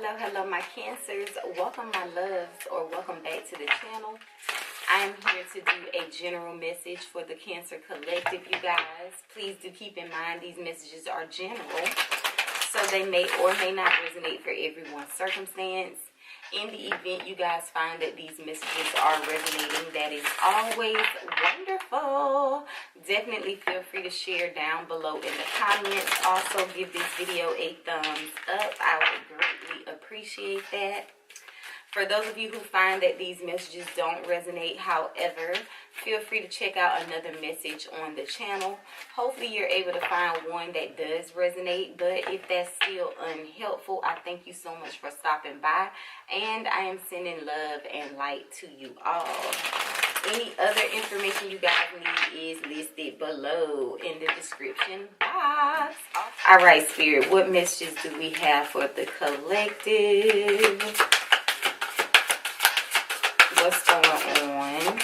Hello my cancers. Welcome my loves, or welcome back to the channel. I am here to do a general message for the Cancer Collective, you guys. Please do keep in mind these messages are general, so they may or may not resonate for everyone's circumstance. In the event you guys find that these messages are resonating, that is always wonderful. Definitely feel free to share down below in the comments. Also give this video a thumbs up. I would greatly appreciate that. For those of you who find that these messages don't resonate, however, feel free to check out another message on the channel. Hopefully you're able to find one that does resonate, but if that's still unhelpful, I thank you so much for stopping by, and I am sending love and light to you all. Any other information you guys need is listed below in the description box. Alright, Spirit, what messages do we have for the collective? What's going on?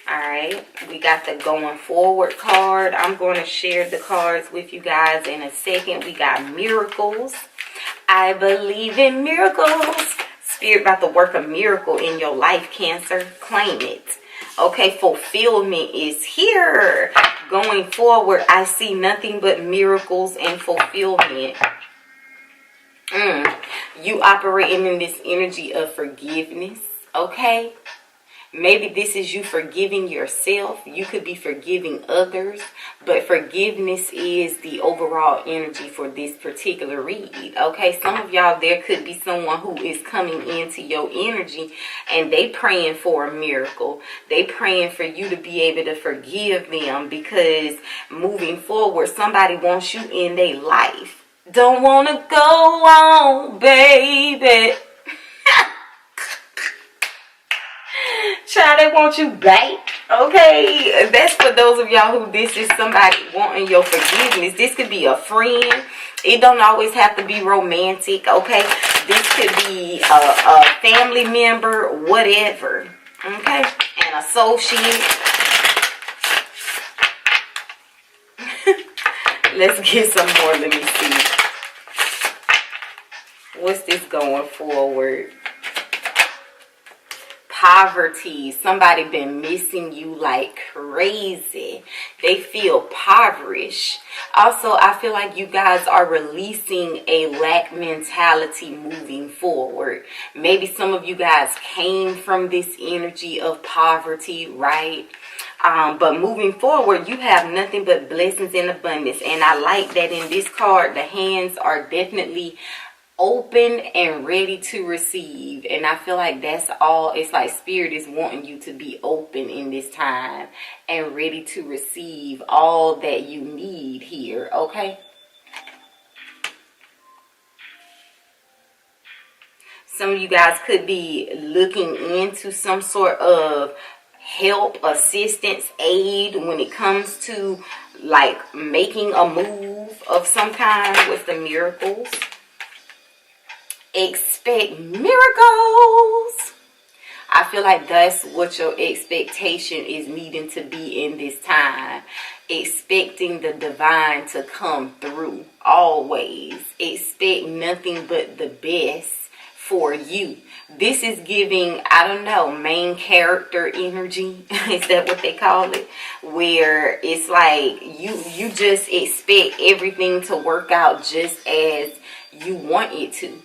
Alright, we got the going forward card. I'm going to share the cards with you guys in a second. We got miracles. I believe in miracles. Spirit about to work a miracle in your life, Cancer. Claim it. Okay, fulfillment is here. Going forward, I see nothing but miracles and fulfillment. You operating in this energy of forgiveness, okay? Maybe this is you forgiving yourself. You could be forgiving others, but forgiveness is the overall energy for this particular read, okay? Some of y'all, there could be someone who is coming into your energy and they praying for a miracle. They praying for you to be able to forgive them, because moving forward, somebody wants you in their life. Don't want to go on, baby. Child, they want you back. Okay, that's for those of y'all who this is somebody wanting your forgiveness. This could be a friend. It don't always have to be romantic, okay? This could be a family member, whatever, okay? An associate. Let's get some more. Let me see. What's this going forward? Poverty. Somebody been missing you like crazy. They feel impoverished. Also, I feel like you guys are releasing a lack mentality moving forward. Maybe some of you guys came from this energy of poverty, right? But moving forward, you have nothing but blessings and abundance. And I like that in this card, the hands are definitely open and ready to receive. And I feel like that's all. It's like Spirit is wanting you to be open in this time and ready to receive all that you need here, okay? Some of you guys could be looking into some sort of help, assistance, aid when it comes to like making a move of some kind with the miracles. Expect miracles. I feel like that's what your expectation is needing to be in this time. Expecting the divine to come through always. Expect nothing but the best for you. This is giving, I don't know, main character energy. Is that what they call it? Where it's like you just expect everything to work out just as you want it to.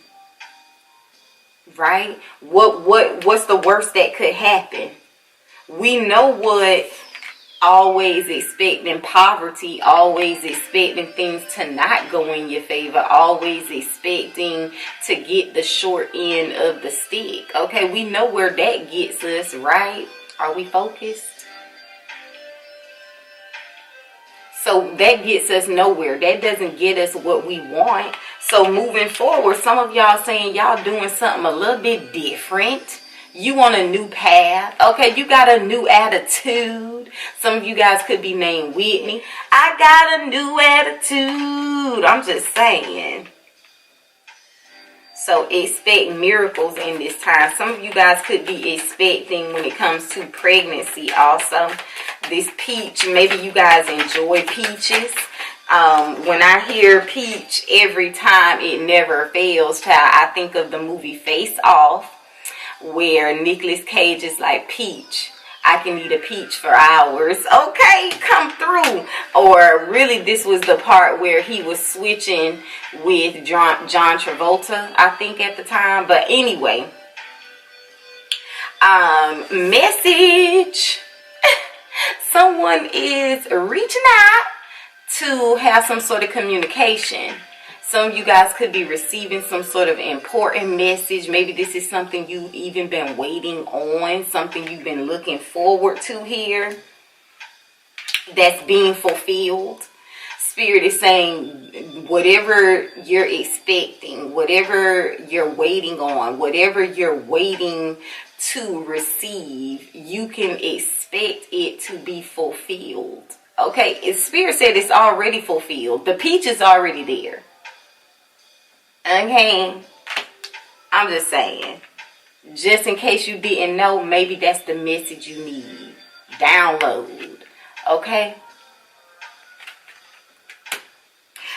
Right? What's the worst that could happen? We know what always expecting poverty, always expecting things to not go in your favor, always expecting to get the short end of the stick. Okay, we know where that gets us, right? Are we focused? So that gets us nowhere. That doesn't get us what we want. So moving forward, some of y'all saying y'all doing something a little bit different. You want a new path. Okay, you got a new attitude. Some of you guys could be named Whitney. I got a new attitude. I'm just saying. So expect miracles in this time. Some of you guys could be expecting when it comes to pregnancy also. This peach, maybe you guys enjoy peaches. When I hear peach, every time it never fails, child, I think of the movie Face Off, where Nicolas Cage is like, Peach, I can eat a peach for hours. Okay, come through. Or really, this was the part where he was switching with John Travolta, I think, at the time. But anyway, message. Someone is reaching out to have some sort of communication. Some of you guys could be receiving some sort of important message. Maybe this is something you've even been waiting on, something you've been looking forward to here that's being fulfilled. Spirit is saying whatever you're expecting, whatever you're waiting on, whatever you're waiting to receive, you can expect it to be fulfilled. Okay, Spirit said it's already fulfilled. The peach is already there. Okay, I'm just saying, just in case you didn't know, maybe that's the message you need. Download. Okay,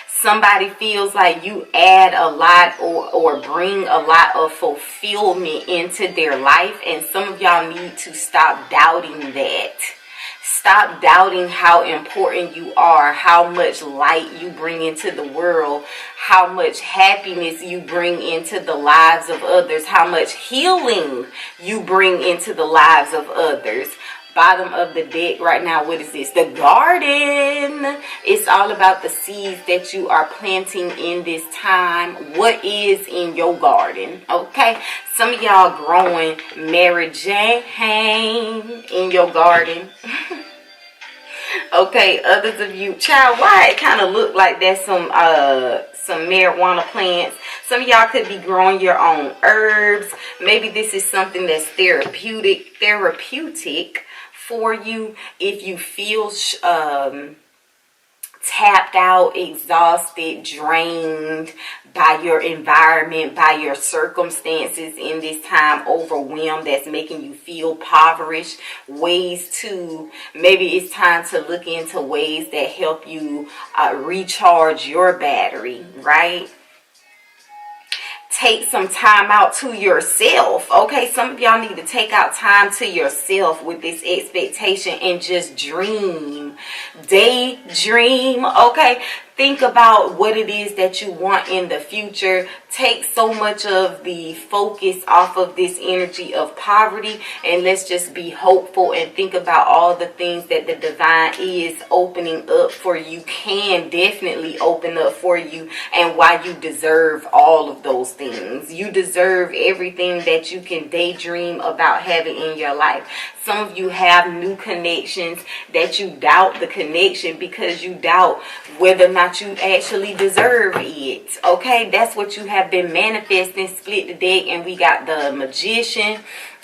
somebody feels like you add a lot or bring a lot of fulfillment into their life, and some of y'all need to stop doubting that. Stop doubting how important you are, how much light you bring into the world, how much happiness you bring into the lives of others, how much healing you bring into the lives of others. Bottom of the deck right now, what is this? The garden. It's all about the seeds that you are planting in this time. What is in your garden? Okay, some of y'all growing Mary Jane in your garden. Okay, others of you, child, why it kind of look like that's some marijuana plants. Some of y'all could be growing your own herbs. Maybe this is something that's therapeutic for you. If you feel tapped out, exhausted, drained by your environment, by your circumstances in this time, overwhelmed, that's making you feel impoverished, maybe it's time to look into ways that help you recharge your battery, right? Take some time out to yourself. Okay, some of y'all need to take out time to yourself with this expectation and just dream, daydream. Okay, think about what it is that you want in the future. Take so much of the focus off of this energy of poverty, and let's just be hopeful and think about all the things that the divine is opening up for you, can definitely open up for you, and why you deserve all of those things. You deserve everything that you can daydream about having in your life. Some of you have new connections that you doubt the connection because you doubt whether or not you actually deserve it. Okay, that's what you have been manifesting. Split the deck, and we got the Magician,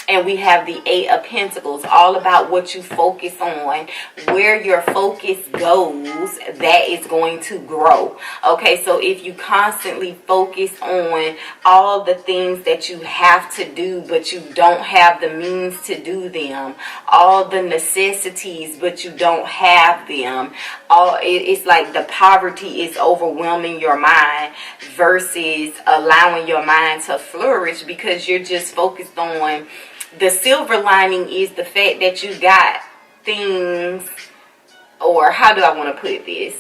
and we have the Eight of Pentacles. All about what you focus on. Where your focus goes, that is going to grow. Okay, so if you constantly focus on all the things that you have to do, but you don't have the means to do them, all the necessities, but you don't have them, it's like the poverty is overwhelming your mind versus allowing your mind to flourish, because you're just focused on. The silver lining is the fact that you got things, or how do I want to put this?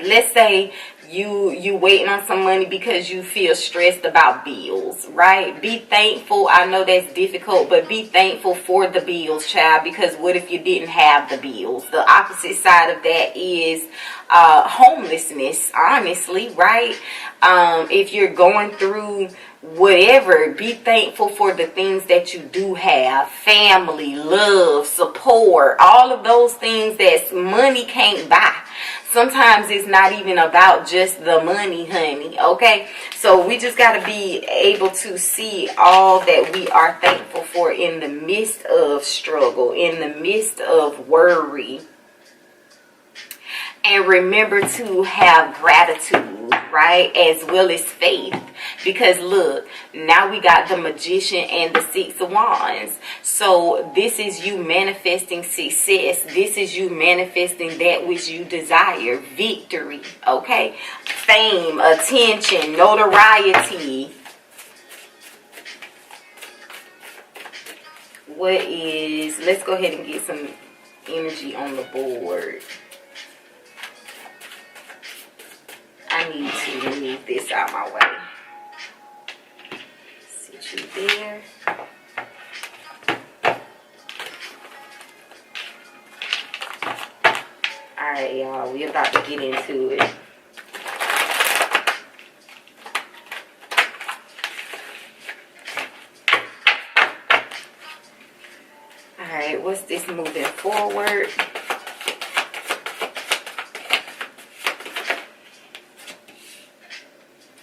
Let's say you waiting on some money because you feel stressed about bills, right? Be thankful. I know that's difficult, but be thankful for the bills, child, because what if you didn't have the bills? The opposite side of that is homelessness, honestly, right? If you're going through whatever, be thankful for the things that you do have. Family, love, support, all of those things that money can't buy. Sometimes it's not even about just the money, honey. Okay, so we just got to be able to see all that we are thankful for in the midst of struggle, in the midst of worry. And remember to have gratitude, right? As well as faith. Because look, now we got the Magician and the Six of Wands. So this is you manifesting success. This is you manifesting that which you desire. Victory, okay? Fame, attention, notoriety. Let's go ahead and get some energy on the board. I need to move this out my way. Sit you there. Alright, y'all. We're about to get into it. Alright, what's this moving forward?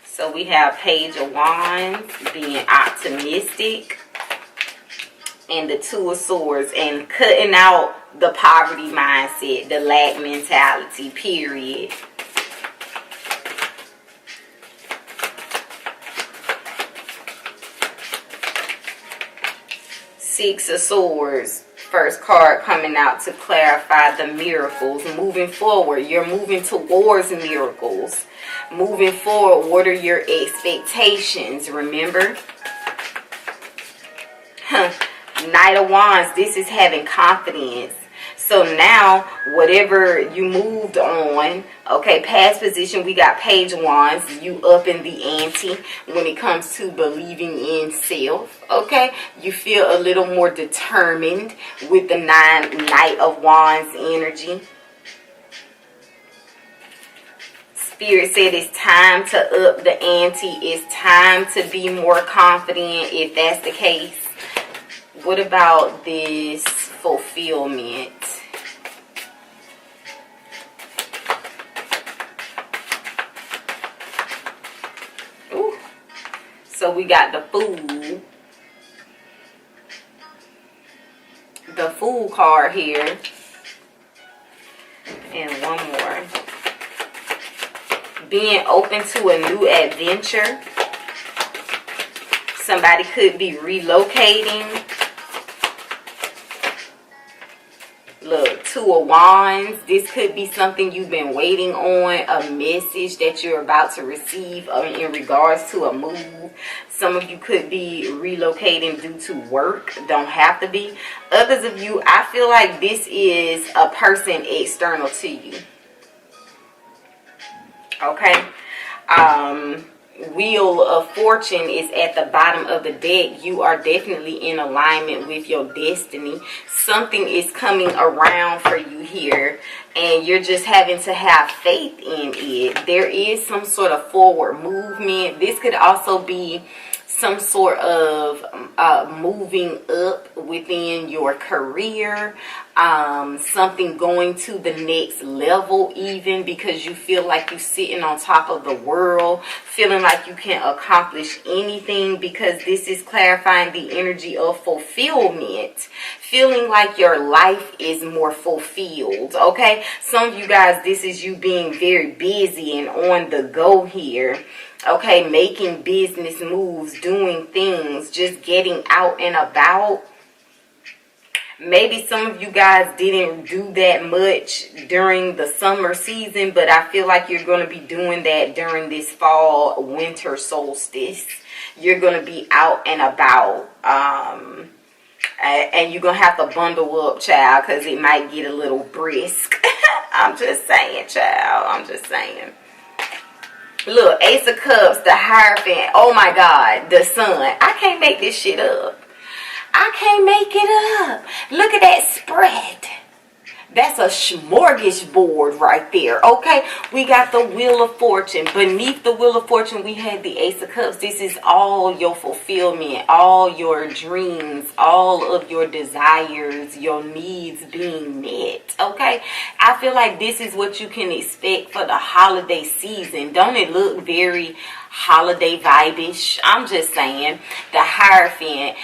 So we have Page of Wands, being optimistic, and the Two of Swords, and cutting out the poverty mindset, the lack mentality, period. Six of Swords, first card coming out to clarify the miracles. Moving forward, you're moving towards miracles. Moving forward, what are your expectations? Remember? Knight of Wands, this is having confidence. So now, whatever you moved on, okay, past position, we got Page of Wands, you up in the ante when it comes to believing in self, okay? You feel a little more determined with the Knight of Wands energy. Spirit said it's time to up the ante. It's time to be more confident if that's the case. What about this fulfillment? Ooh. So we got the Fool. The Fool card here. And one more. Being open to a new adventure. Somebody could be relocating. Look, Two of Wands. This could be something you've been waiting on. A message that you're about to receive in regards to a move. Some of you could be relocating due to work. Don't have to be. Others of you, I feel like this is a person external to you. Okay. Wheel of Fortune is at the bottom of the deck. You are definitely in alignment with your destiny. Something is coming around for you here, and you're just having to have faith in it. There is some sort of forward movement. This could also be some sort of moving up within your career, something going to the next level, even because you feel like you're sitting on top of the world, feeling like you can accomplish anything, because this is clarifying the energy of fulfillment, feeling like your life is more fulfilled. Okay, some of you guys, this is you being very busy and on the go here. Okay, making business moves, doing things, just getting out and about. Maybe some of you guys didn't do that much during the summer season, but I feel like you're going to be doing that during this fall, winter solstice. You're going to be out and about. And you're going to have to bundle up, child, because it might get a little brisk. I'm just saying, child. I'm just saying. Look, Ace of Cups, the Hierophant. Oh my God, the Sun. I can't make this shit up. I can't make it up. Look at that spread. That's a smorgasbord right there, okay? We got the Wheel of Fortune. Beneath the Wheel of Fortune, we had the Ace of Cups. This is all your fulfillment, all your dreams, all of your desires, your needs being met, okay? I feel like this is what you can expect for the holiday season. Don't it look very holiday vibe-ish. I'm just saying. The Hierophant,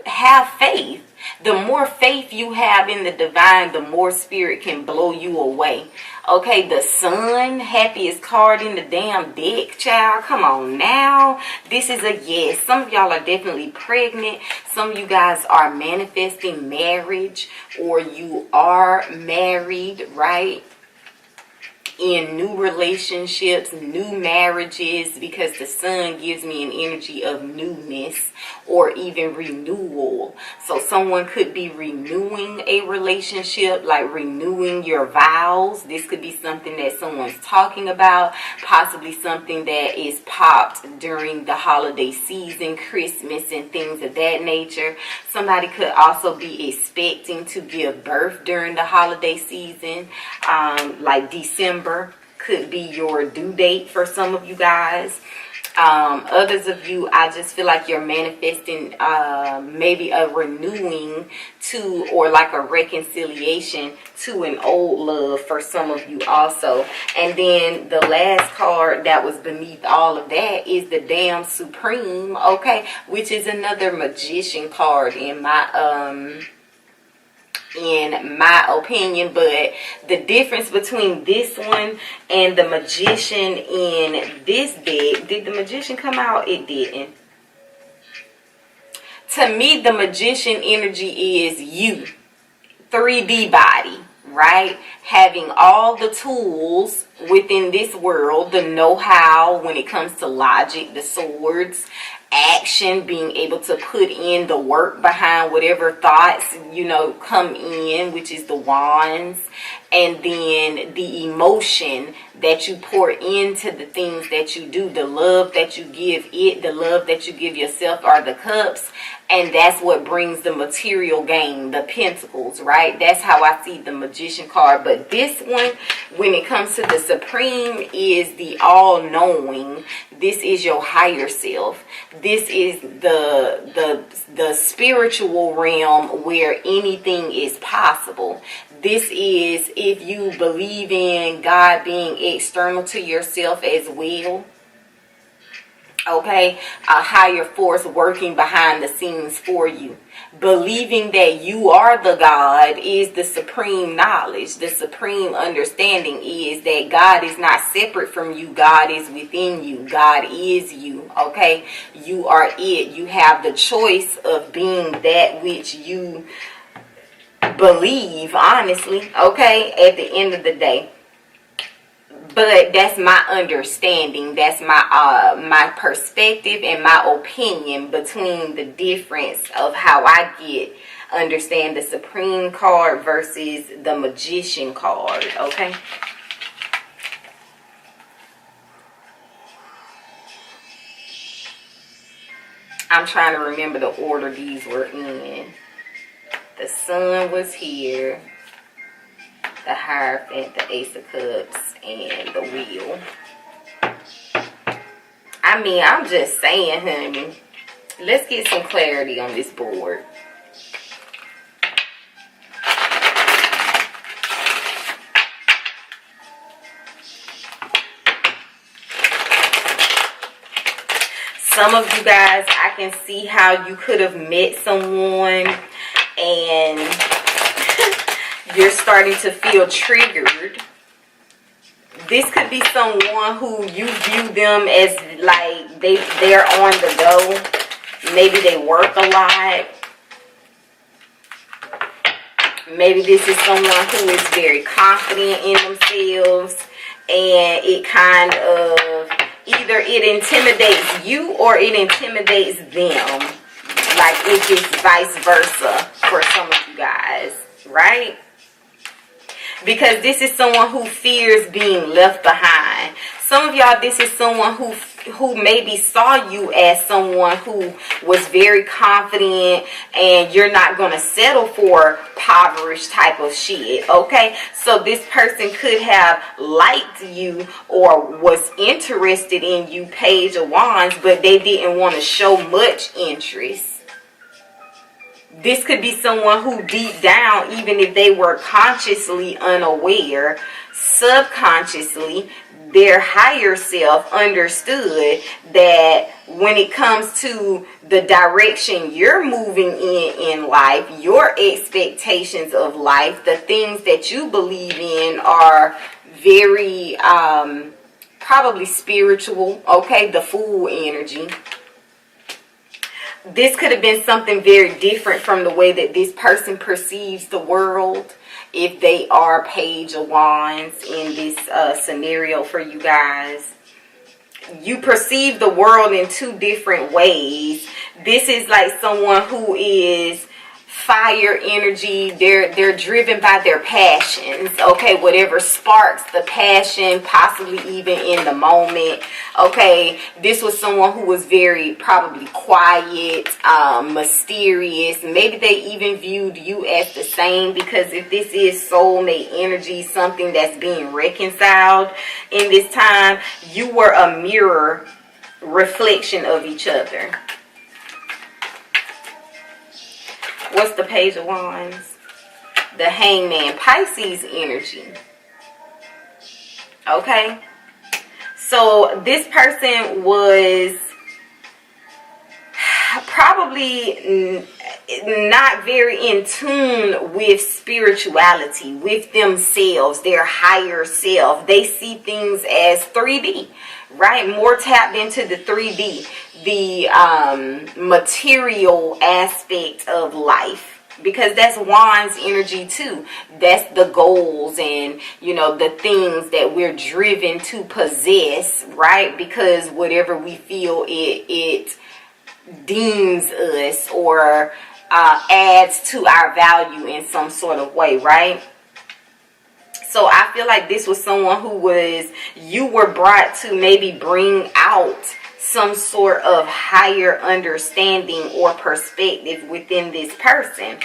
have faith. The more faith you have in the divine, the more spirit can blow you away. Okay, the Sun, happiest card in the damn deck, child. Come on now. This is a yes. Some of y'all are definitely pregnant. Some of you guys are manifesting marriage, or you are married, right? In new relationships, new marriages, because the Sun gives me an energy of newness or even renewal. So someone could be renewing a relationship, like renewing your vows. This could be something that someone's talking about, possibly something that is popped during the holiday season, Christmas and things of that nature. Somebody could also be expecting to give birth during the holiday season, like December could be your due date for some of you guys. Others of you, I just feel like you're manifesting maybe a renewing to, or like a reconciliation to an old love for some of you also. And then the last card that was beneath all of that is the Damn Supreme, okay, which is another Magician card in my opinion. But the difference between this one and the Magician in this deck, did the Magician come out? It didn't. To me, the Magician energy is you, 3D body, right? Having all the tools within this world, the know-how when it comes to logic, the swords, action, being able to put in the work behind whatever thoughts, you know, come in, which is the wands, and then the emotion that you pour into the things that you do, the love that you give it, the love that you give yourself are the cups. And that's what brings the material gain, the pentacles, right? That's how I see the Magician card. But this one, when it comes to the Supreme, is the all-knowing. This is your higher self. This is the spiritual realm where anything is possible. This is if you believe in God being external to yourself as well. Okay, a higher force working behind the scenes for you. Believing that you are the God is the supreme knowledge. The supreme understanding is that God is not separate from you. God is within you. God is you. Okay, you are it. You have the choice of being that which you believe, honestly. Okay, at the end of the day. But that's my understanding. That's my perspective and my opinion between the difference of how I understand the Supreme card versus the Magician card. Okay. I'm trying to remember the order these were in. The Sun was here. The Hierophant, the Ace of Cups, and the Wheel. I mean, I'm just saying, honey. Let's get some clarity on this board. Some of you guys, I can see how you could have met someone and you're starting to feel triggered. This could be someone who you view them as like they're on the go. Maybe they work a lot. Maybe this is someone who is very confident in themselves, and it kind of either it intimidates you or it intimidates them. Like it's just vice versa for some of you guys, right? Because this is someone who fears being left behind. Some of y'all, this is someone who maybe saw you as someone who was very confident, and you're not going to settle for impoverished type of shit, okay? So this person could have liked you or was interested in you, Page of Wands, but they didn't want to show much interest. This could be someone who deep down, even if they were consciously unaware, subconsciously, their higher self understood that when it comes to the direction you're moving in life, your expectations of life, the things that you believe in are very probably spiritual, okay? The Fool energy. This could have been something very different from the way that this person perceives the world. If they are Page of Wands in this scenario for you guys, you perceive the world in two different ways. This is like someone who is fire energy. They're driven by their passions, okay? Whatever sparks the passion, possibly even in the moment, okay? This was someone who was very probably quiet, mysterious. Maybe they even viewed you as the same, because if this is soulmate energy, something that's being reconciled in this time, you were a mirror reflection of each other. What's the Page of Wands? The Hangman, Pisces energy. Okay? So this person was probably not very in tune with spirituality, with themselves, their higher self. They see things as 3D, right? More tapped into the 3D, the material aspect of life, because that's Wands energy too. That's the goals and, you know, the things that we're driven to possess, right? Because whatever we feel it deems us or adds to our value in some sort of way, right? So I feel like this was someone who you were brought to maybe bring out some sort of higher understanding or perspective within this person.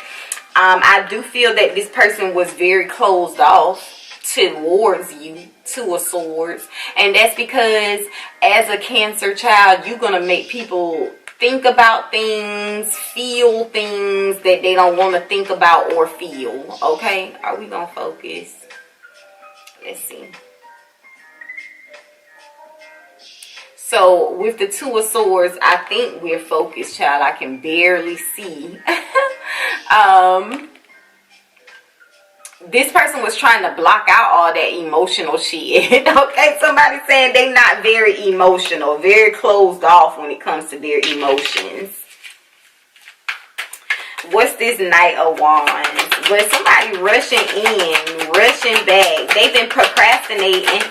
I do feel that this person was very closed off towards you, Two of Swords. And that's because as a Cancer child, you're going to make people think about things, feel things that they don't want to think about or feel. Okay? Are we going to focus? Let's see. So with the Two of Swords, I think we're focused, child. I can barely see. This person was trying to block out all that emotional shit. Okay, somebody saying they not very emotional, very closed off when it comes to their emotions. What's this Knight of Wands? Was somebody rushing in, rushing back? They've been procrastinating,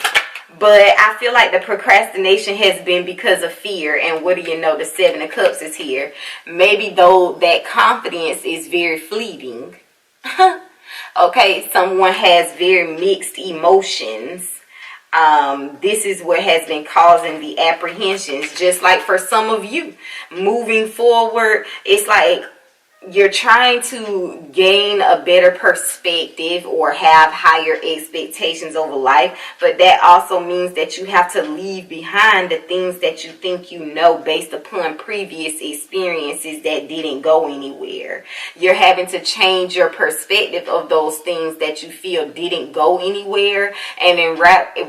but I feel like the procrastination has been because of fear. And what do you know? The Seven of Cups is here. Maybe though that confidence is very fleeting. Okay, someone has very mixed emotions. This is what has been causing the apprehensions. Just like for some of you, moving forward, it's like you're trying to gain a better perspective or have higher expectations over life, but that also means that you have to leave behind the things that you think you know based upon previous experiences that didn't go anywhere. You're having to change your perspective of those things that you feel didn't go anywhere, and then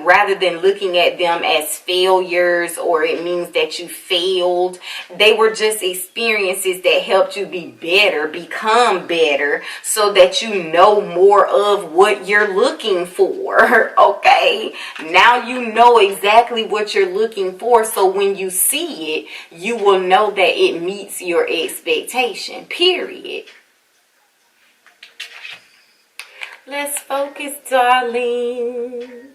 rather than looking at them as failures or it means that you failed, they were just experiences that helped you be better, become better, so that you know more of what you're looking for. Okay, now you know exactly what you're looking for, so when you see it, you will know that it meets your expectation, period. Let's focus, darling.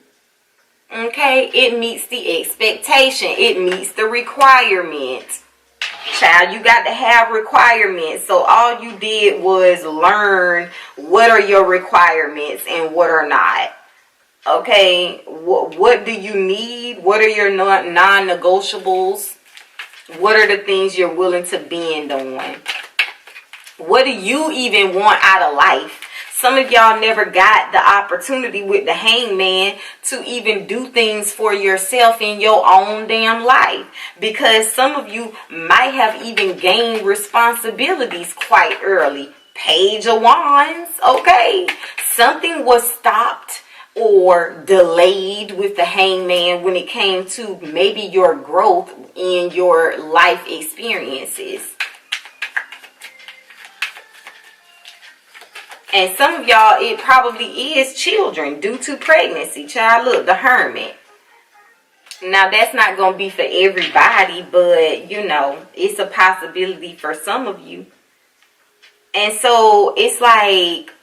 Okay, it meets the expectation, it meets the requirement. Child, you got to have requirements. So all you did was learn what are your requirements and what are not. Okay, what do you need? What are your non-negotiables? What are the things you're willing to bend on? What do you even want out of life? Some of y'all never got the opportunity with the Hangman to even do things for yourself in your own damn life, because some of you might have even gained responsibilities quite early. Page of Wands, okay? Something was stopped or delayed with the Hangman when it came to maybe your growth in your life experiences. And some of y'all, it probably is children due to pregnancy. Child, look, the Hermit. Now, that's not going to be for everybody, but, you know, it's a possibility for some of you. And so, it's like,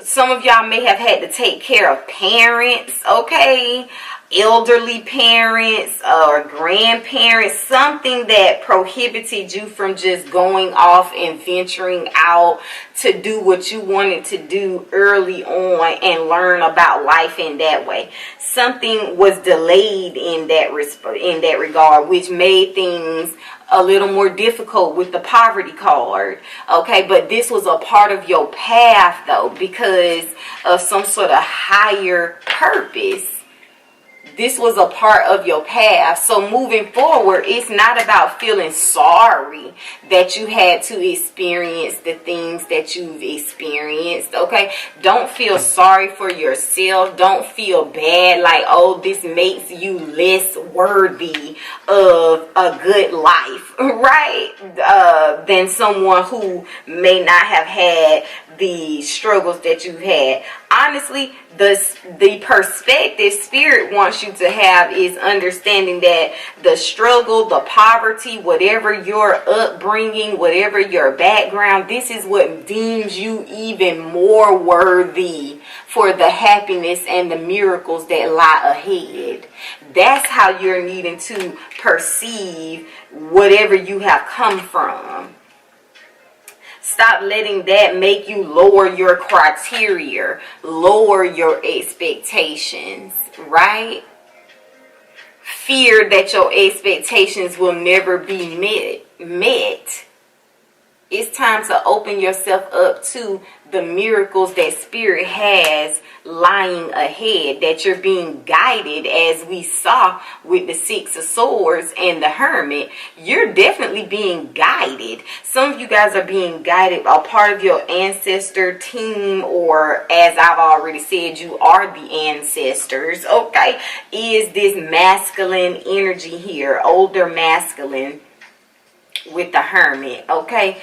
some of y'all may have had to take care of parents, okay? Elderly parents or grandparents, something that prohibited you from just going off and venturing out to do what you wanted to do early on and learn about life in that way. Something was delayed in that regard, which made things a little more difficult with the poverty card, okay? But this was a part of your path, though, because of some sort of higher purpose. This was a part of your path. So moving forward, it's not about feeling sorry that you had to experience the things that you've experienced, okay? Don't feel sorry for yourself. Don't feel bad like, oh, this makes you less worthy of a good life, right? Than someone who may not have had the struggles that you've had. Honestly, the perspective Spirit wants you to have is understanding that the struggle, the poverty, whatever your upbringing, whatever your background, this is what deems you even more worthy for the happiness and the miracles that lie ahead. That's how you're needing to perceive whatever you have come from. Stop letting that make you lower your criteria, lower your expectations, right? Fear that your expectations will never be met. It's time to open yourself up to the miracles that Spirit has lying ahead, that you're being guided, as we saw with the Six of Swords and the Hermit. You're definitely being guided. Some of you guys are being guided, a part of your ancestor team, or as I've already said, you are the ancestors, okay? Is this masculine energy here, older masculine with the Hermit, okay?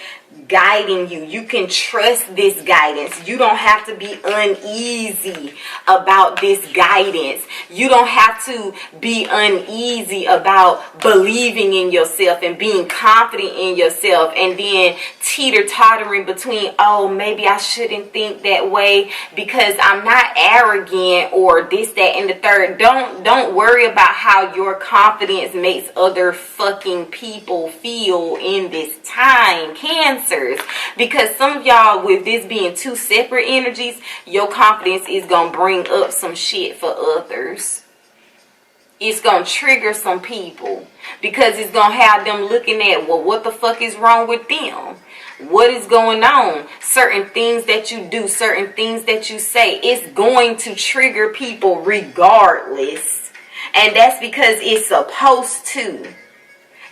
Guiding you. You can trust this guidance. You don't have to be uneasy about this guidance. You don't have to be uneasy about believing in yourself and being confident in yourself, and then teeter-tottering between, oh, maybe I shouldn't think that way because I'm not arrogant, or this, that, and the third. Don't worry about how your confidence makes other fucking people feel in this time, Cancers, because some of y'all, with this being two separate energies, your confidence is gonna bring up some shit for others. It's gonna trigger some people because it's gonna have them looking at, well, what the fuck is wrong with them? What is going on? Certain things that you do, certain things that you say, it's going to trigger people regardless. And that's because it's supposed to.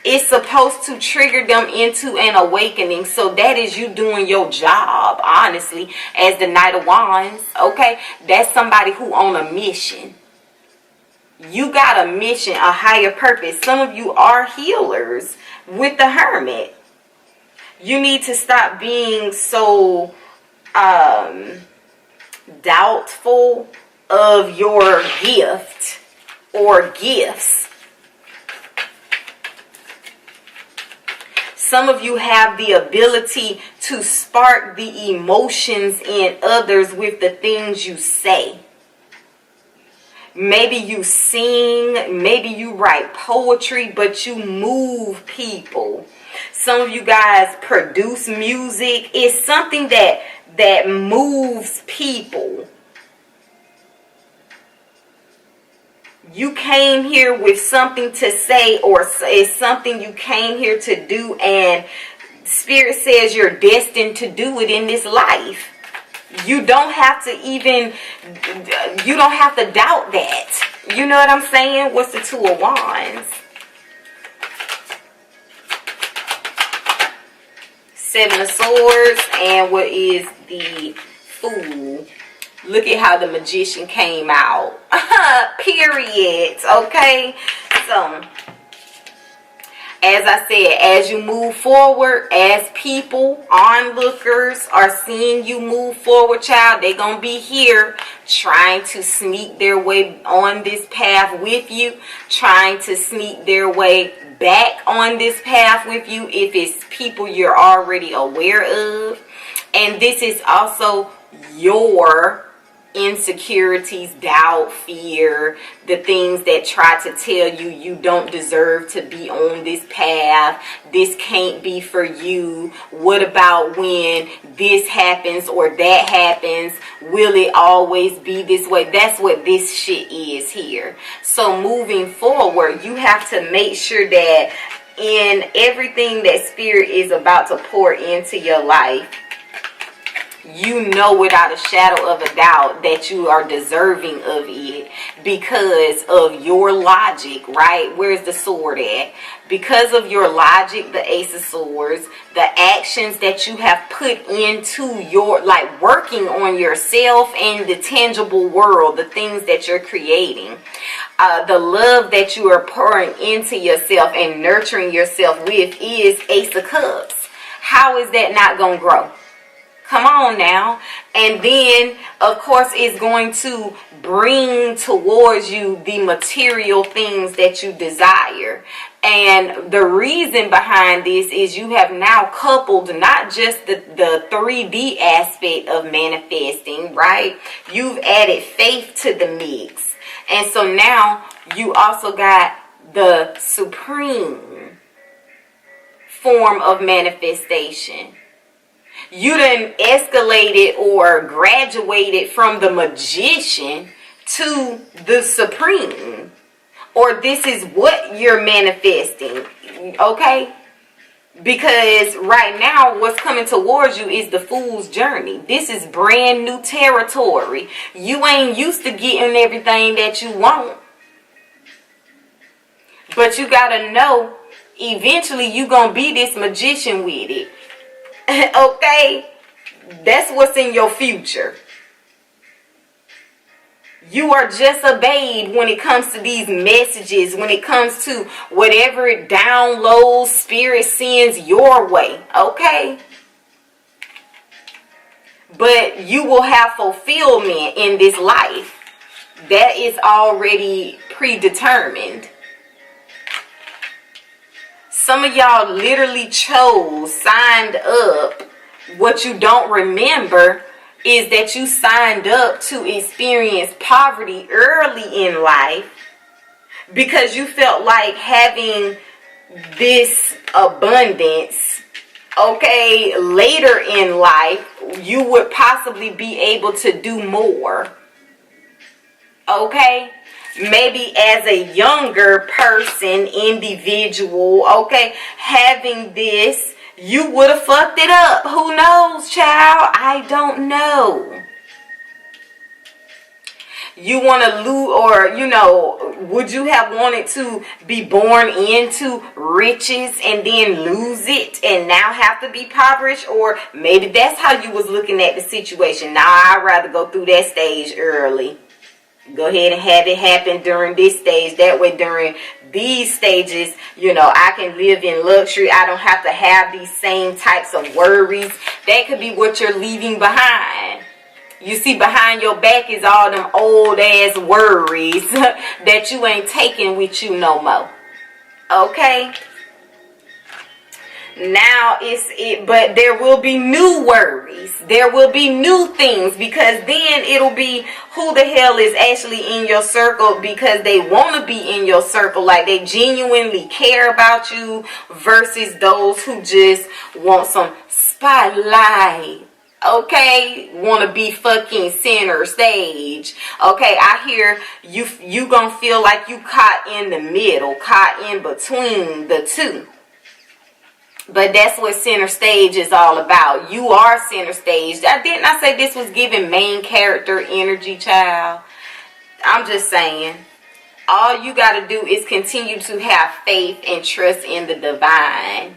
It's supposed to trigger them into an awakening. So that is you doing your job, honestly, as the Knight of Wands, okay? That's somebody who on a mission. You got a mission, a higher purpose. Some of you are healers with the Hermit. You need to stop being so doubtful of your gift or gifts. Some of you have the ability to spark the emotions in others with the things you say. Maybe you sing, maybe you write poetry, but you move people. Some of you guys produce music. It's something that moves people. You came here with something to say, or it's something you came here to do, and Spirit says you're destined to do it in this life. You don't have to doubt that. You know what I'm saying? What's the Two of Wands? Seven of Swords, and what is the Fool? Look at how the Magician came out. Period. Okay? So, as I said, as you move forward, as people, onlookers are seeing you move forward, child, they're going to be here trying to sneak their way on this path with you, trying to sneak their way back on this path with you if it's people you're already aware of. And this is also your insecurities, doubt, fear, the things that try to tell you you don't deserve to be on this path, this can't be for you, what about when this happens or that happens, will it always be this way? That's what this shit is here. So moving forward, you have to make sure that in everything that Spirit is about to pour into your life, you know without a shadow of a doubt that you are deserving of it because of your logic, right? Where's the sword at? Because of your logic, the Ace of Swords, the actions that you have put into your, like working on yourself and the tangible world, the things that you're creating, the love that you are pouring into yourself and nurturing yourself with is Ace of Cups. How is that not going to grow? Come on now. And then, of course, it's going to bring towards you the material things that you desire. And the reason behind this is you have now coupled not just the 3D aspect of manifesting, right? You've added faith to the mix. And so now you also got the supreme form of manifestation. You done escalated or graduated from the Magician to the Supreme. Or this is what you're manifesting. Okay? Because right now what's coming towards you is the Fool's Journey. This is brand new territory. You ain't used to getting everything that you want. But you gotta know eventually you gonna be this Magician with it. Okay, that's what's in your future. You are just a babe when it comes to these messages, when it comes to whatever downloads Spirit sends your way. Okay, but you will have fulfillment in this life. That is already predetermined. Some of y'all literally signed up. What you don't remember is that you signed up to experience poverty early in life because you felt like having this abundance, okay, later in life, you would possibly be able to do more. Okay? Maybe as a younger person, individual, okay, having this, you would have fucked it up. Who knows, child? I don't know. You want to lose, or, you know, would you have wanted to be born into riches and then lose it and now have to be impoverished? Or maybe that's how you was looking at the situation. Nah, I'd rather go through that stage early. Go ahead and have it happen during this stage. That way, during these stages, you know, I can live in luxury. I don't have to have these same types of worries. That could be what you're leaving behind. You see, behind your back is all them old ass worries that you ain't taking with you no more. Okay? Now but there will be new worries. There will be new things, because then it'll be who the hell is actually in your circle because they want to be in your circle, like they genuinely care about you, versus those who just want some spotlight. Okay, want to be fucking center stage. Okay, I hear you gonna feel like you caught in the middle, caught in between the two. But that's what center stage is all about. You are center stage. Didn't I say this was giving main character energy, child? I'm just saying. All you got to do is continue to have faith and trust in the divine.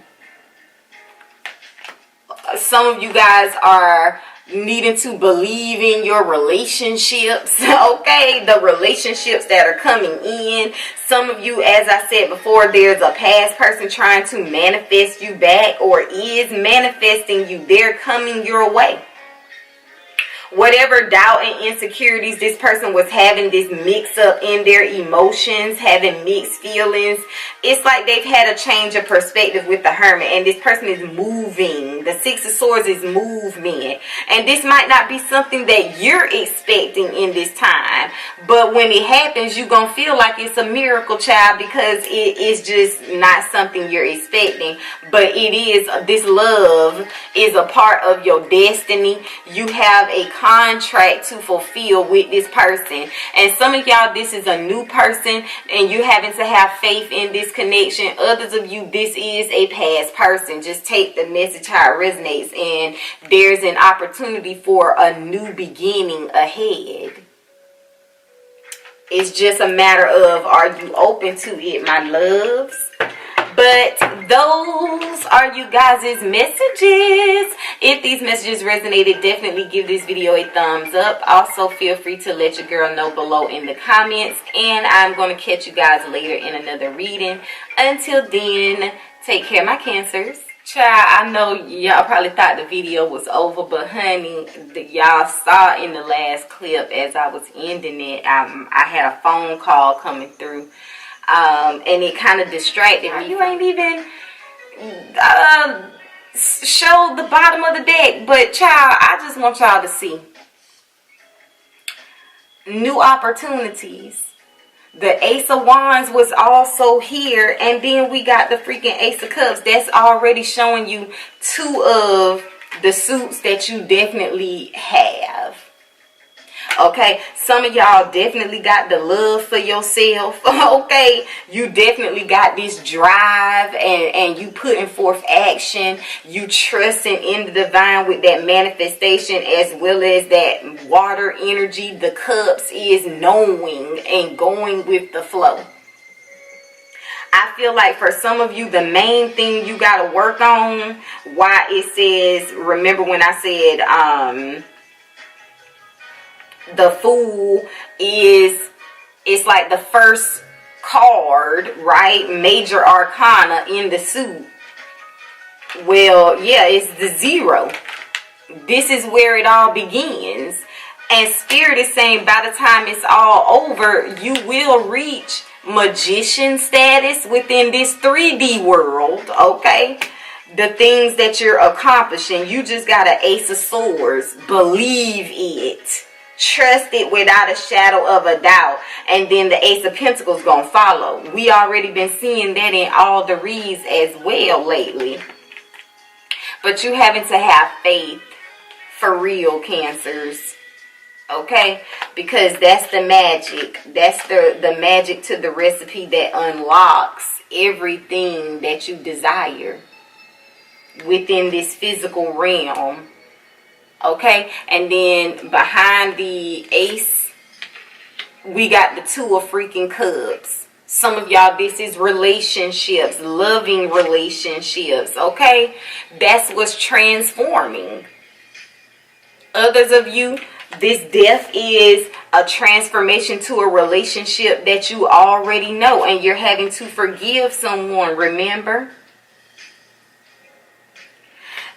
Some of you guys are needing to believe in your relationships, okay? The relationships that are coming in. Some of you, as I said before, there's a past person trying to manifest you back or is manifesting you. They're coming your way. Whatever doubt and insecurities this person was having, this mix up in their emotions, having mixed feelings, it's like they've had a change of perspective with the Hermit, and this person is moving. The Six of Swords is movement, and this might not be something that you're expecting in this time, but when it happens, you're gonna feel like it's a miracle, child, because it is just not something you're expecting. But it is, this love is a part of your destiny. You have a contract to fulfill with this person, and some of y'all, this is a new person and you having to have faith in this connection. Others of you, this is a past person. Just take the message how it resonates, and there's an opportunity for a new beginning ahead. It's just a matter of, are you open to it, my loves? But those are you guys' messages. If these messages resonated, definitely give this video a thumbs up. Also, feel free to let your girl know below in the comments. And I'm going to catch you guys later in another reading. Until then, take care, my Cancers. Child, I know y'all probably thought the video was over, but honey, y'all saw in the last clip as I was ending it, I had a phone call coming through. And it kind of distracted me. You ain't even showed the bottom of the deck. But child, I just want y'all to see new opportunities. The Ace of Wands was also here. And then we got the freaking Ace of Cups. That's already showing you two of the suits that you definitely have. Okay, some of y'all definitely got the love for yourself. Okay, you definitely got this drive, and you putting forth action. You trusting in the divine with that manifestation, as well as that water energy. The cups is knowing and going with the flow. I feel like for some of you, the main thing you got to work on, why it says, remember when I said the Fool is, it's like the first card, right? Major arcana in the suit. Well, yeah, it's the 0. This is where it all begins. And Spirit is saying by the time it's all over, you will reach magician status within this 3D world, okay? The things that you're accomplishing, you just got an Ace of Swords. Believe it. Trust it without a shadow of a doubt. And then the Ace of Pentacles gonna follow. We already been seeing that in all the reads as well lately. But you having to have faith for real, Cancers. Okay? Because that's the magic. That's the magic to the recipe that unlocks everything that you desire within this physical realm. Okay, and then behind the Ace, we got the 2 of freaking Cups. Some of y'all, this is relationships, loving relationships, okay? That's what's transforming. Others of you, this Death is a transformation to a relationship that you already know, and you're having to forgive someone, remember?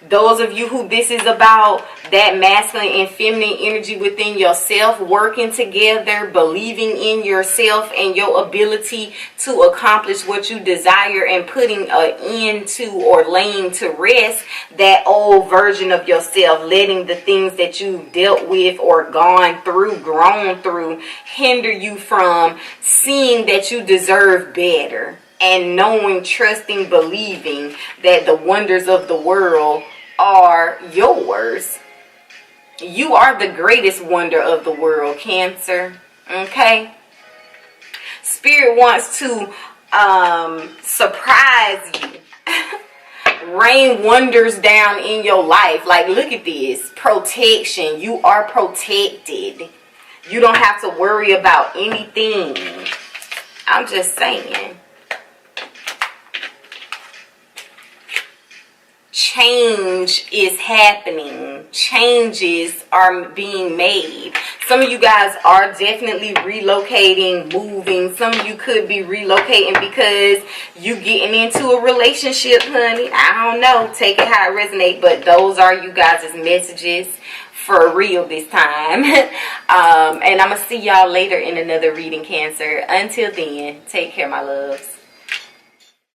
Those of you who this is about, that masculine and feminine energy within yourself, working together, believing in yourself and your ability to accomplish what you desire, and putting an end to or laying to rest that old version of yourself, letting the things that you've dealt with or gone through, grown through, hinder you from seeing that you deserve better. And knowing, trusting, believing that the wonders of the world are yours. You are the greatest wonder of the world, Cancer. Okay? Spirit wants to surprise you. Rain wonders down in your life. Like, look at this. Protection. You are protected. You don't have to worry about anything. I'm just saying. change is happening. Changes are being made. Some of you guys are definitely relocating, moving. Some of you could be relocating because you getting into a relationship, honey. I don't know. Take it how it resonates, but those are you guys' messages for real this time. And I'm going to see y'all later in another reading, Cancer. Until then, take care, my loves.